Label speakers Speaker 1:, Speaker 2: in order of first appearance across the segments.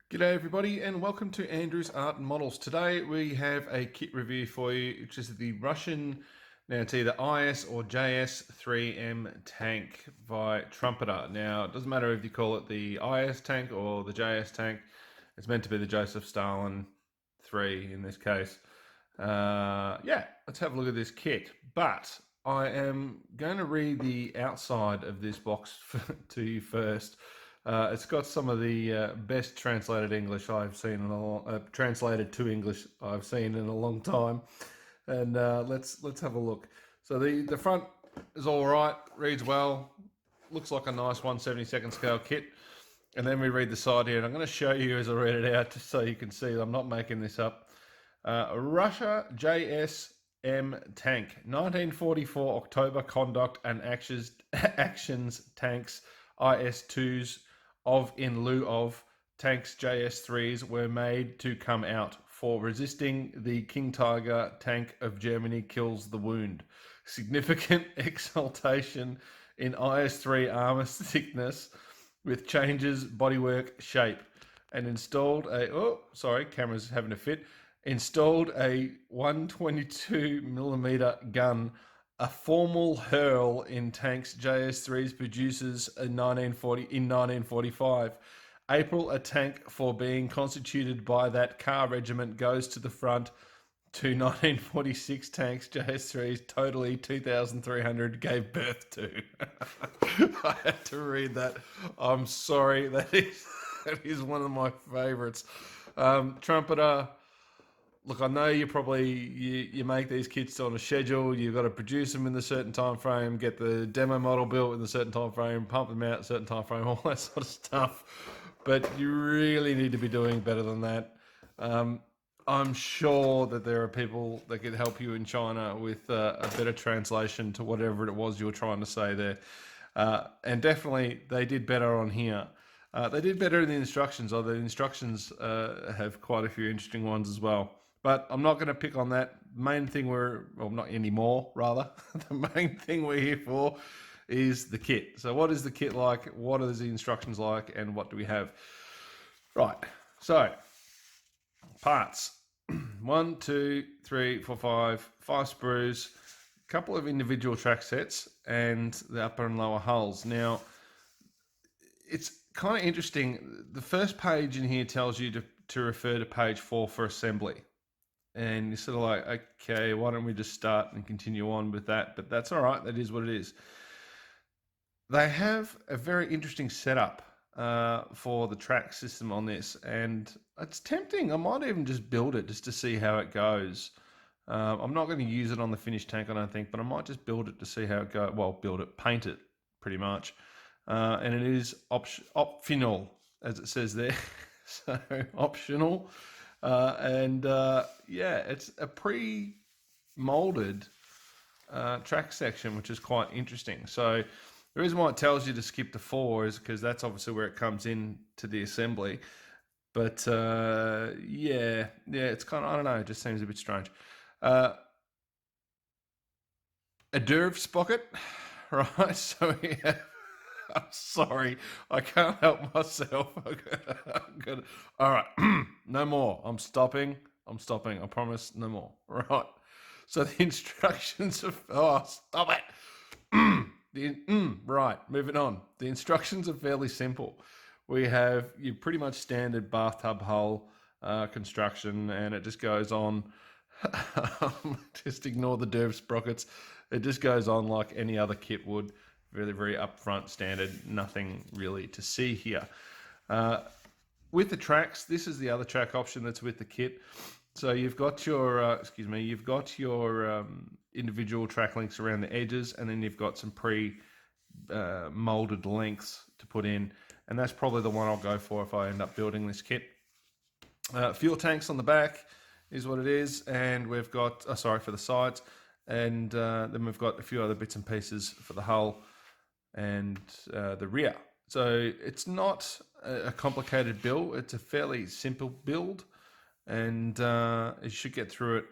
Speaker 1: G'day everybody and welcome to Andrew's Art and Models. Today we have a kit review for you, which is the Russian, now it's either IS or JS-3M tank by Trumpeter. Now it doesn't matter if you call it the IS tank or the JS tank, it's meant to be the Joseph Stalin 3 in this case. Yeah, let's have a look at this kit. But I am going to read the outside of this box to you first. It's got some of the best translated English I've seen in translated to English I've seen in a long time, and let's have a look. So the front is all right, reads well, looks like a nice 1/72 scale kit, and then we read the side here, and I'm going to show you as I read it out just so you can see I'm not making this up. Russia JS-M tank, 1944 October conduct and actions tanks IS-2s of in lieu of tanks JS-3s were made to come out for resisting the King Tiger tank of Germany kills the wound. Significant exaltation in IS-3 armor thickness with changes bodywork shape and installed a camera's having a fit. Installed a 122mm gun. A formal hurl in tanks JS-3s produces in 1945. April, a tank for being constituted by that car regiment goes to the front to 1946 tanks JS-3s, totally 2,300 gave birth to. I had to read that. I'm sorry, that is one of my favorites. Trumpeter. Look, I know you make these kits on a schedule. You've got to produce them in a certain time frame, get the demo model built in a certain time frame, pump them out in a certain time frame, all that sort of stuff. But you really need to be doing better than that. I'm sure that there are people that could help you in China with a better translation to whatever it was you were trying to say there. And definitely, they did better on here. They did better in the instructions, although the instructions have quite a few interesting ones as well. But I'm not going to pick on that. Main thing not anymore, rather. The main thing we're here for is the kit. So what is the kit like? What are the instructions like? And what do we have? Right. So parts. 1, 2, 3, 4, 5 sprues, a couple of individual track sets, and the upper and lower hulls. Now, it's kind of interesting. The first page in here tells you to refer to page 4 for assembly. And you're sort of like, okay, why don't we just start and continue on with that? But that's all right. That is what it is. They have a very interesting setup for the track system on this. And it's tempting. I might even just build it just to see how it goes. I'm not going to use it on the finished tank, I don't think, but I might just build it to see how it goes. Well, paint it pretty much. And it is optional, as it says there. So optional. Yeah, it's a pre-molded track section, which is quite interesting. So the reason why it tells you to skip to 4 is because that's obviously where it comes in to the assembly. But yeah, it's kind of, I don't know, it just seems a bit strange. A derv sprocket, right? So we have, I'm sorry, I can't help myself. All right, no more. I'm stopping. I promise, no more. Right. So the instructions of stop it. Right, moving on. The instructions are fairly simple. We have your pretty much standard bathtub hull construction, and it just goes on. Just ignore the derv sprockets. It just goes on like any other kit would. Very, very upfront, standard, nothing really to see here. With the tracks, this is the other track option that's with the kit. So you've got your, individual track links around the edges, and then you've got some pre-molded lengths to put in, and that's probably the one I'll go for if I end up building this kit. Fuel tanks on the back is what it is, and we've got, for the sides, and then we've got a few other bits and pieces for the hull and the rear. So it's not a complicated build. It's a fairly simple build, and you should get through it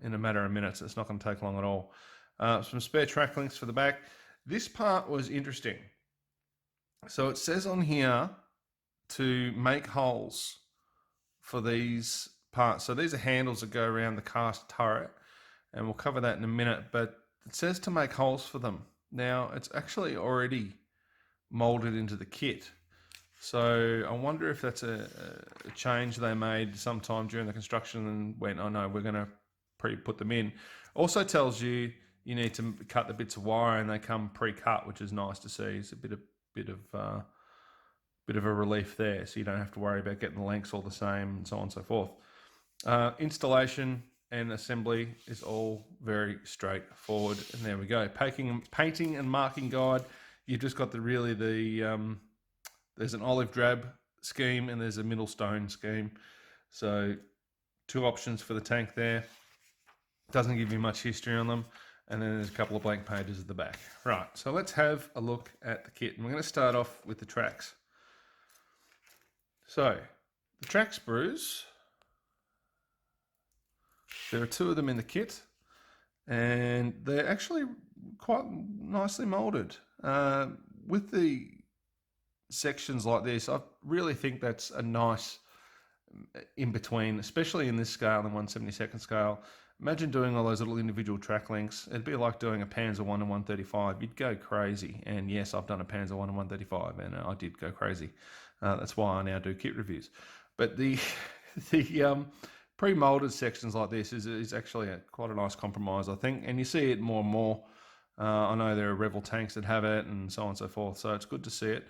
Speaker 1: in a matter of minutes. It's not going to take long at all. Some spare track links for the back. This part was interesting. So it says on here to make holes for these parts. So these are handles that go around the cast turret, and we'll cover that in a minute, but it says to make holes for them. Now, it's actually already molded into the kit. So I wonder if that's a change they made sometime during the construction and went, oh no, we're going to pre-put them in. Also tells you you need to cut the bits of wire, and they come pre-cut, which is nice to see. It's a bit of a relief there, so you don't have to worry about getting the lengths all the same and so on and so forth. Installation and assembly is all very straightforward, and there we go. Painting and marking guide. You've just got there's an olive drab scheme and there's a middle stone scheme. So 2 options for the tank there. Doesn't give you much history on them. And then there's a couple of blank pages at the back. Right, so let's have a look at the kit. And we're going to start off with the tracks. So, the track sprues, there are 2 of them in the kit, and they're actually quite nicely molded. With the sections like this, I really think that's a nice in between, especially in this scale and 1/72 scale. Imagine doing all those little individual track links. It'd be like doing a Panzer 1 and 135. You'd go crazy. And yes, I've done a Panzer 1 and 135, and I did go crazy. That's why I now do kit reviews. But the pre-molded sections like this is actually quite a nice compromise, I think. And you see it more and more. I know there are Revel tanks that have it and so on and so forth. So it's good to see it.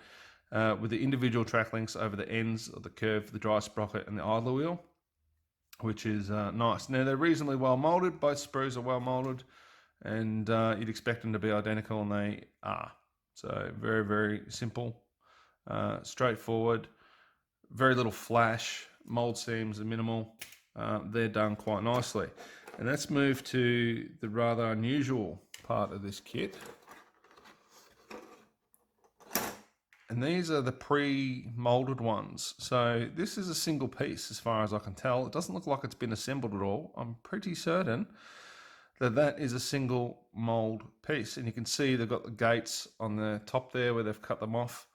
Speaker 1: With the individual track links over the ends of the curve, the dry sprocket and the idler wheel, which is nice. Now, they're reasonably well molded. Both sprues are well molded, and you'd expect them to be identical, and they are. So very, very simple, straightforward, very little flash. Mold seams are minimal. They're done quite nicely. And let's move to the rather unusual part of this kit. And these are the pre-molded ones. So this is a single piece as far as I can tell. It doesn't look like it's been assembled at all. I'm pretty certain that that is a single mold piece. And you can see they've got the gates on the top there where they've cut them off.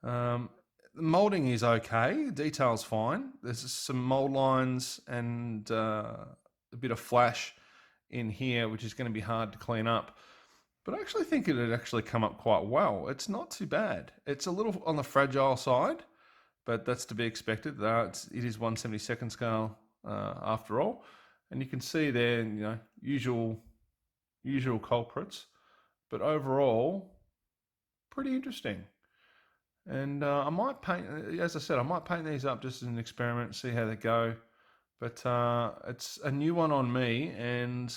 Speaker 1: The molding is okay. The detail's fine. There's some mold lines and a bit of flash in here, which is going to be hard to clean up. But I actually think it would actually come up quite well. It's not too bad. It's a little on the fragile side, but that's to be expected. It is 1/72 scale after all. And you can see there, usual culprits. But overall, pretty interesting. And I might paint, as I said, I might paint these up just as an experiment, see how they go. But it's a new one on me, and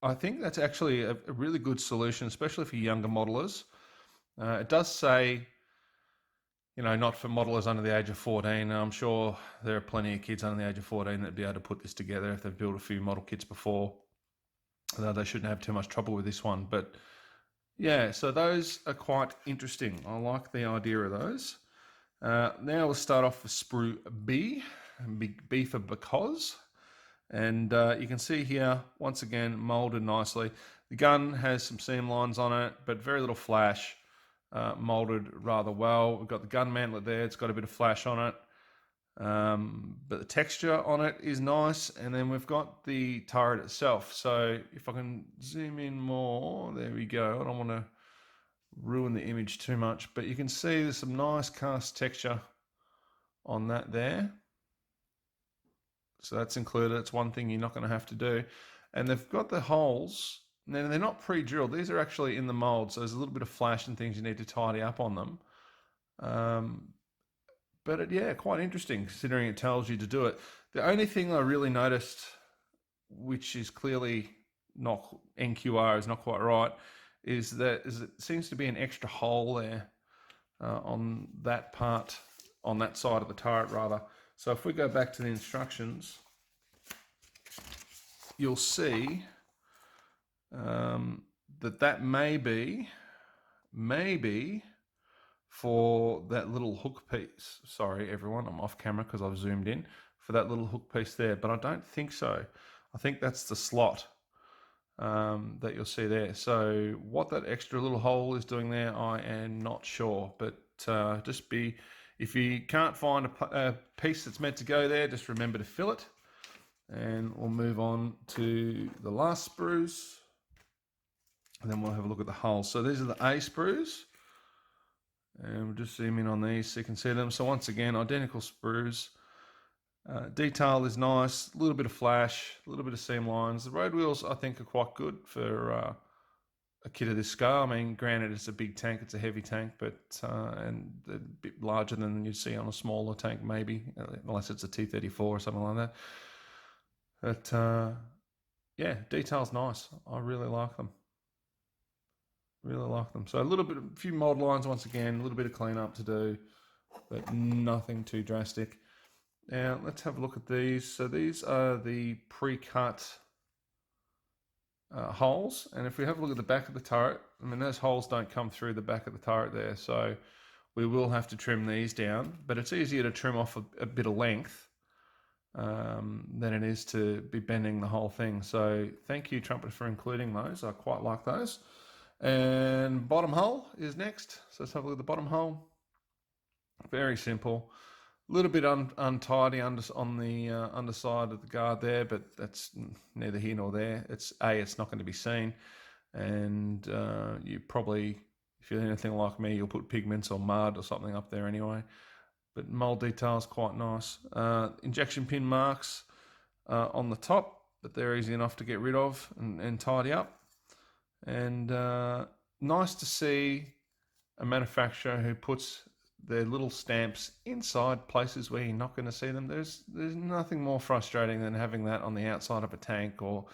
Speaker 1: I think that's actually a really good solution, especially for younger modelers. It does say, not for modelers under the age of 14. I'm sure there are plenty of kids under the age of 14 that'd be able to put this together if they've built a few model kits before. They shouldn't have too much trouble with this one. But yeah, so those are quite interesting. I like the idea of those. Now we'll start off with sprue B, B for because. And you can see here, once again, molded nicely. The gun has some seam lines on it, but very little flash, molded rather well. We've got the gun mantlet there. It's got a bit of flash on it. But the texture on it is nice. And then we've got the turret itself. So if I can zoom in more, there we go. I don't want to ruin the image too much, but you can see there's some nice cast texture on that there. So that's included. It's one thing you're not going to have to do. And they've got the holes. Now, they're not pre-drilled. These are actually in the mold. So there's a little bit of flash and things you need to tidy up on them. But yeah, quite interesting considering it tells you to do it. The only thing I really noticed, which is clearly not NQR, is not quite right, is it seems to be an extra hole there on that part, on that side of the turret rather. So if we go back to the instructions, you'll see that may be for that little hook piece. Sorry, everyone, I'm off camera because I've zoomed in. For that little hook piece there, but I don't think so. I think that's the slot that you'll see there. So what that extra little hole is doing there, I am not sure, but just be If you can't find a piece that's meant to go there, just remember to fill it. And we'll move on to the last sprues. And then we'll have a look at the hull. So these are the A sprues. And we'll just zoom in on these so you can see them. So once again, identical sprues. Detail is nice, a little bit of flash, a little bit of seam lines. The road wheels, I think, are quite good for a kit of this scale. I mean, granted, it's a big tank, it's a heavy tank, but and a bit larger than you'd see on a smaller tank, maybe, unless it's a T34 or something like that. But yeah, detail's nice. I really like them. Really like them. So a few mold lines once again, a little bit of cleanup to do, but nothing too drastic. Now let's have a look at these. So these are the pre-cut holes, and if we have a look at the back of the turret, I mean those holes don't come through the back of the turret there, so we will have to trim these down, but it's easier to trim off a bit of length than it is to be bending the whole thing. So thank you, Trumpeter, for including those. I quite like those. And bottom hull is next. So let's have a look at the bottom hull. Very simple. A little bit untidy on the underside of the guard there, but that's neither here nor there. It's not going to be seen, and you probably, if you're anything like me, you'll put pigments or mud or something up there anyway. But mold detail is quite nice. Injection pin marks on the top, but they're easy enough to get rid of and tidy up. And nice to see a manufacturer who puts their little stamps inside places where you're not going to see them. There's nothing more frustrating than having that on the outside of a tank or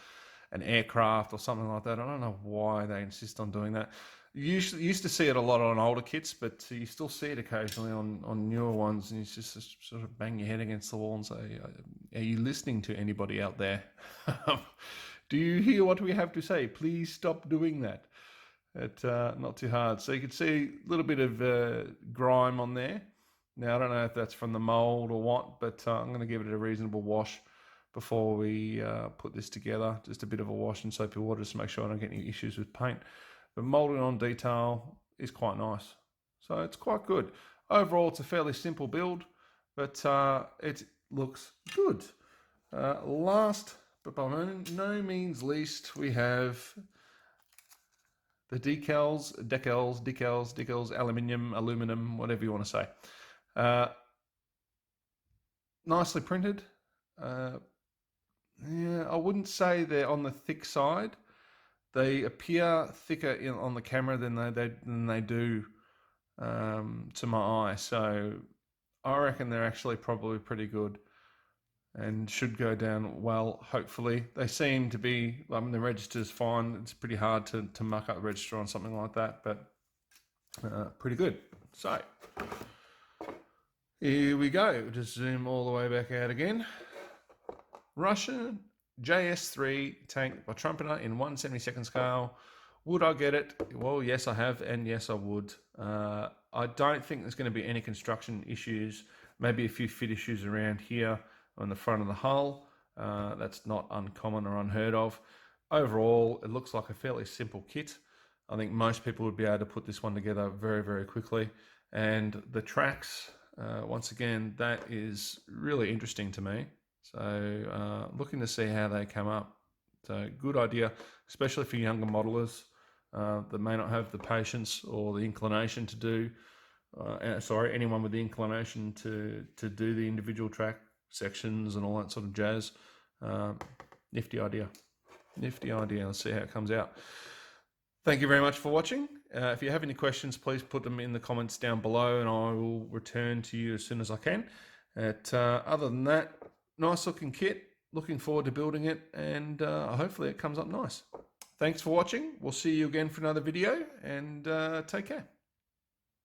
Speaker 1: an aircraft or something like that. I don't know why they insist on doing that. You used to see it a lot on older kits, but you still see it occasionally on newer ones, and you just sort of bang your head against the wall and say, are you listening to anybody out there? Do you hear what we have to say? Please stop doing that. It's not too hard. So you can see a little bit of grime on there. Now, I don't know if that's from the mold or what, but I'm going to give it a reasonable wash before we put this together. Just a bit of a wash in soapy water just to make sure I don't get any issues with paint. But molding on detail is quite nice. So it's quite good. Overall, it's a fairly simple build, but it looks good. Last, but by no means least, we have the decals, aluminum, whatever you want to say. Nicely printed. Yeah, I wouldn't say they're on the thick side. They appear thicker on the camera than they do to my eye. So I reckon they're actually probably pretty good and should go down well, hopefully. They seem to be, I mean, the register's fine. It's pretty hard to muck up the register on something like that, but pretty good. So here we go. Just zoom all the way back out again. Russian JS3 tank by Trumpeter in 1/72 scale. Would I get it? Well, yes, I have, and yes, I would. I don't think there's going to be any construction issues. Maybe a few fit issues around here on the front of the hull. That's not uncommon or unheard of. Overall, it looks like a fairly simple kit. I think most people would be able to put this one together very, very quickly. And the tracks, once again, that is really interesting to me. So looking to see how they come up. So good idea, especially for younger modelers that may not have the patience or the inclination to do, anyone with the inclination to do the individual track sections and all that sort of jazz. Nifty idea. Let's see how it comes out. Thank you very much for watching. If you have any questions, please put them in the comments down below and I will return to you as soon as I can. Other than that, nice looking kit. Looking forward to building it, and hopefully it comes up nice. Thanks for watching. We'll see you again for another video, and take care.